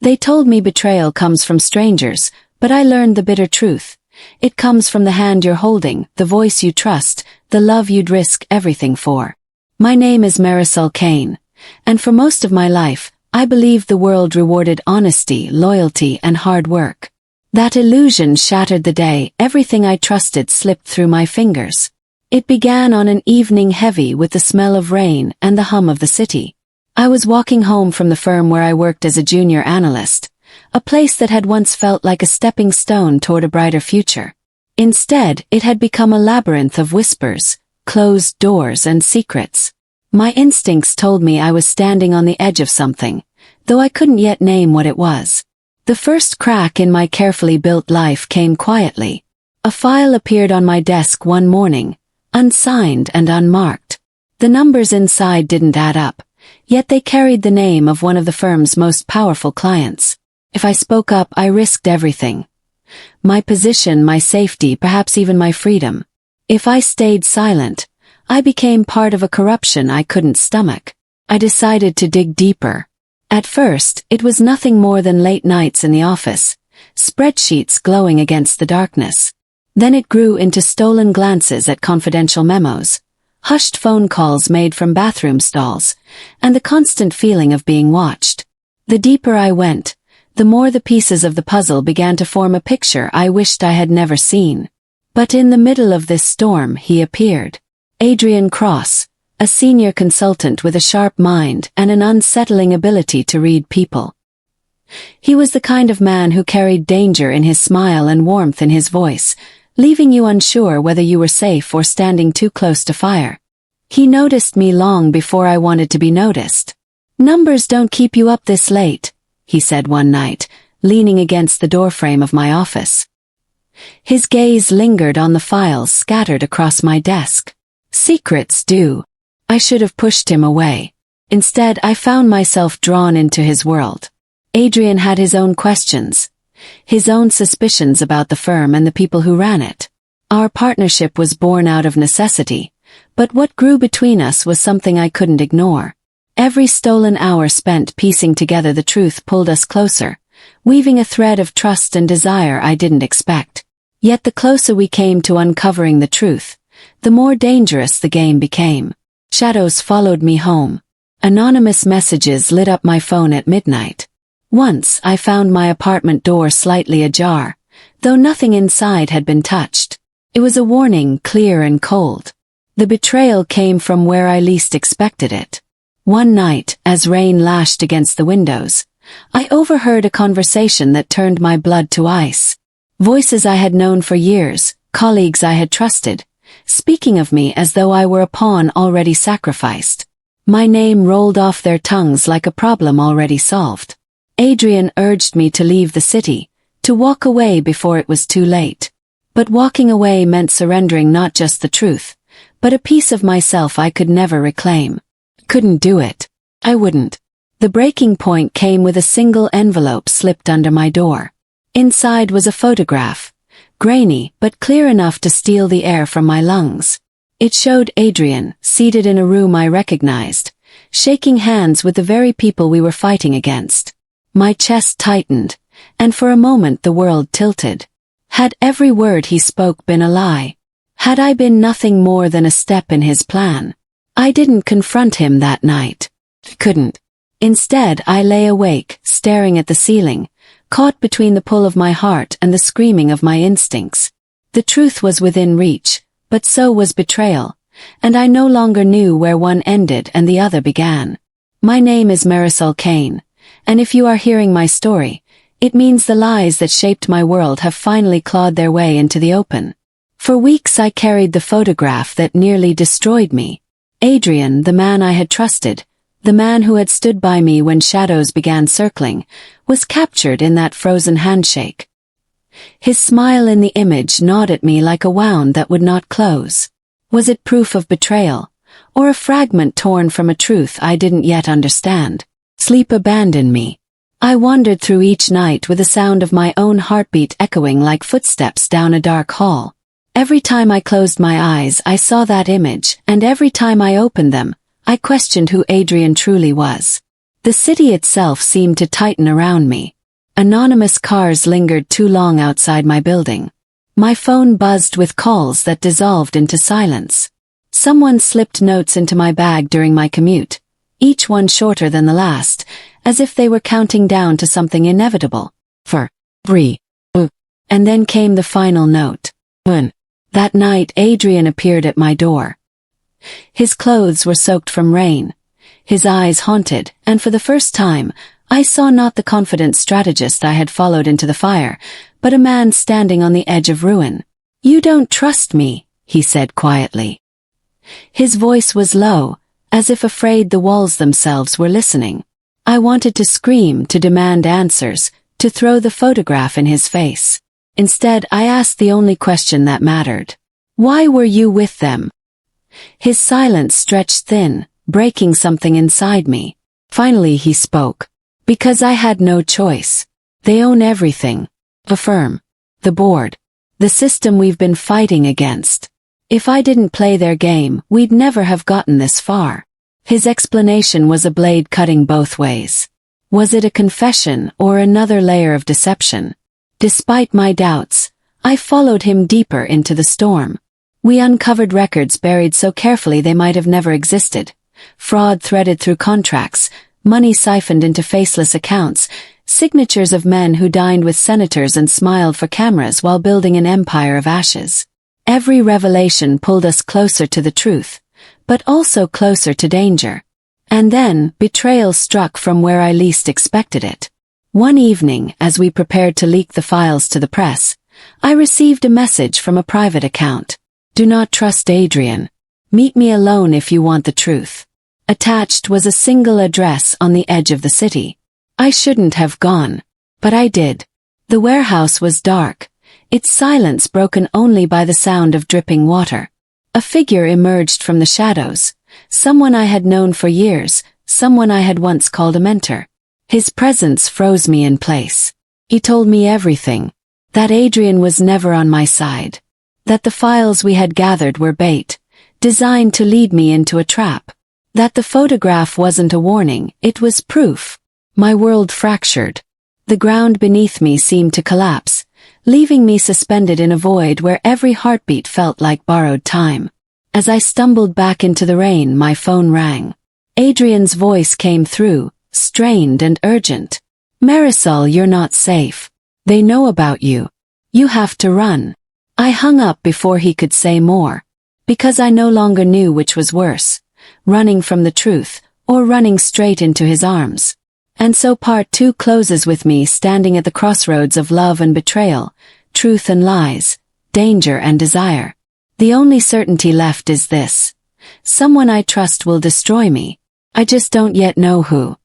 They told me betrayal comes from strangers, but I learned the bitter truth. It comes from the hand you're holding, the voice you trust, the love you'd risk everything for. My name is Marisol Kane, and for most of my life, I believed the world rewarded honesty, loyalty, and hard work. That illusion shattered the day everything I trusted slipped through my fingers. It began on an evening heavy with the smell of rain and the hum of the city. I was walking home from the firm where I worked as a junior analyst, a place that had once felt like a stepping stone toward a brighter future. Instead, it had become a labyrinth of whispers, closed doors, and secrets. My instincts told me I was standing on the edge of something, though I couldn't yet name what it was. The first crack in my carefully built life came quietly. A file appeared on my desk one morning, unsigned and unmarked. The numbers inside didn't add up, yet they carried the name of one of the firm's most powerful clients. If I spoke up, I risked everything. My position, my safety, perhaps even my freedom. If I stayed silent, I became part of a corruption I couldn't stomach. I decided to dig deeper. At first, it was nothing more than late nights in the office, spreadsheets glowing against the darkness. Then it grew into stolen glances at confidential memos, hushed phone calls made from bathroom stalls, and the constant feeling of being watched. The deeper I went, the more the pieces of the puzzle began to form a picture I wished I had never seen. But in the middle of this storm he appeared. Adrian Cross, a senior consultant with a sharp mind and an unsettling ability to read people. He was the kind of man who carried danger in his smile and warmth in his voice, leaving you unsure whether you were safe or standing too close to fire. He noticed me long before I wanted to be noticed. "Numbers don't keep you up this late," he said one night, leaning against the doorframe of my office. His gaze lingered on the files scattered across my desk. Secrets do. I should have pushed him away. Instead, I found myself drawn into his world. Adrian had his own questions, his own suspicions about the firm and the people who ran it. Our partnership was born out of necessity, but what grew between us was something I couldn't ignore. Every stolen hour spent piecing together the truth pulled us closer, weaving a thread of trust and desire I didn't expect. Yet the closer we came to uncovering the truth, the more dangerous the game became. Shadows followed me home. Anonymous messages lit up my phone at midnight. Once I found my apartment door slightly ajar, though nothing inside had been touched. It was a warning, clear and cold. The betrayal came from where I least expected it. One night, as rain lashed against the windows, I overheard a conversation that turned my blood to ice. Voices I had known for years, colleagues I had trusted, speaking of me as though I were a pawn already sacrificed. My name rolled off their tongues like a problem already solved. Adrian urged me to leave the city, to walk away before it was too late. But walking away meant surrendering not just the truth, but a piece of myself I could never reclaim. Couldn't do it. I wouldn't. The breaking point came with a single envelope slipped under my door. Inside was a photograph, grainy but clear enough to steal the air from my lungs. It showed Adrian, seated in a room I recognized, shaking hands with the very people we were fighting against. My chest tightened, and for a moment the world tilted. Had every word he spoke been a lie? Had I been nothing more than a step in his plan? I didn't confront him that night. Couldn't. Instead, I lay awake, staring at the ceiling, caught between the pull of my heart and the screaming of my instincts. The truth was within reach, but so was betrayal, and I no longer knew where one ended and the other began. My name is Marisol Kane, and if you are hearing my story, it means the lies that shaped my world have finally clawed their way into the open. For weeks I carried the photograph that nearly destroyed me. Adrian, the man I had trusted, the man who had stood by me when shadows began circling, was captured in that frozen handshake. His smile in the image gnawed at me like a wound that would not close. Was it proof of betrayal, or a fragment torn from a truth I didn't yet understand? Sleep abandoned me. I wandered through each night with the sound of my own heartbeat echoing like footsteps down a dark hall. Every time I closed my eyes I saw that image, and every time I opened them, I questioned who Adrian truly was. The city itself seemed to tighten around me. Anonymous cars lingered too long outside my building. My phone buzzed with calls that dissolved into silence. Someone slipped notes into my bag during my commute, each one shorter than the last, as if they were counting down to something inevitable. For Bree. And then came the final note. When. That night Adrian appeared at my door. His clothes were soaked from rain, his eyes haunted, and for the first time, I saw not the confident strategist I had followed into the fire, but a man standing on the edge of ruin. "You don't trust me," he said quietly. His voice was low, as if afraid the walls themselves were listening. I wanted to scream, to demand answers, to throw the photograph in his face. Instead, I asked the only question that mattered. "Why were you with them?" His silence stretched thin, breaking something inside me. Finally he spoke. "Because I had no choice. They own everything. The firm. The board. The system we've been fighting against. If I didn't play their game, we'd never have gotten this far." His explanation was a blade cutting both ways. Was it a confession or another layer of deception? Despite my doubts, I followed him deeper into the storm. We uncovered records buried so carefully they might have never existed. Fraud threaded through contracts, money siphoned into faceless accounts, signatures of men who dined with senators and smiled for cameras while building an empire of ashes. Every revelation pulled us closer to the truth, but also closer to danger. And then, betrayal struck from where I least expected it. One evening, as we prepared to leak the files to the press, I received a message from a private account. "Do not trust Adrian. Meet me alone if you want the truth." Attached was a single address on the edge of the city. I shouldn't have gone, but I did. The warehouse was dark, its silence broken only by the sound of dripping water. A figure emerged from the shadows, someone I had known for years, someone I had once called a mentor. His presence froze me in place. He told me everything. That Adrian was never on my side. That the files we had gathered were bait, designed to lead me into a trap. That the photograph wasn't a warning, it was proof. My world fractured. The ground beneath me seemed to collapse, leaving me suspended in a void where every heartbeat felt like borrowed time. As I stumbled back into the rain, my phone rang. Adrian's voice came through, strained and urgent. "Marisol, you're not safe. They know about you. You have to run." I hung up before he could say more, because I no longer knew which was worse, running from the truth, or running straight into his arms. And so part 2 closes with me standing at the crossroads of love and betrayal, truth and lies, danger and desire. The only certainty left is this: someone I trust will destroy me. I just don't yet know who.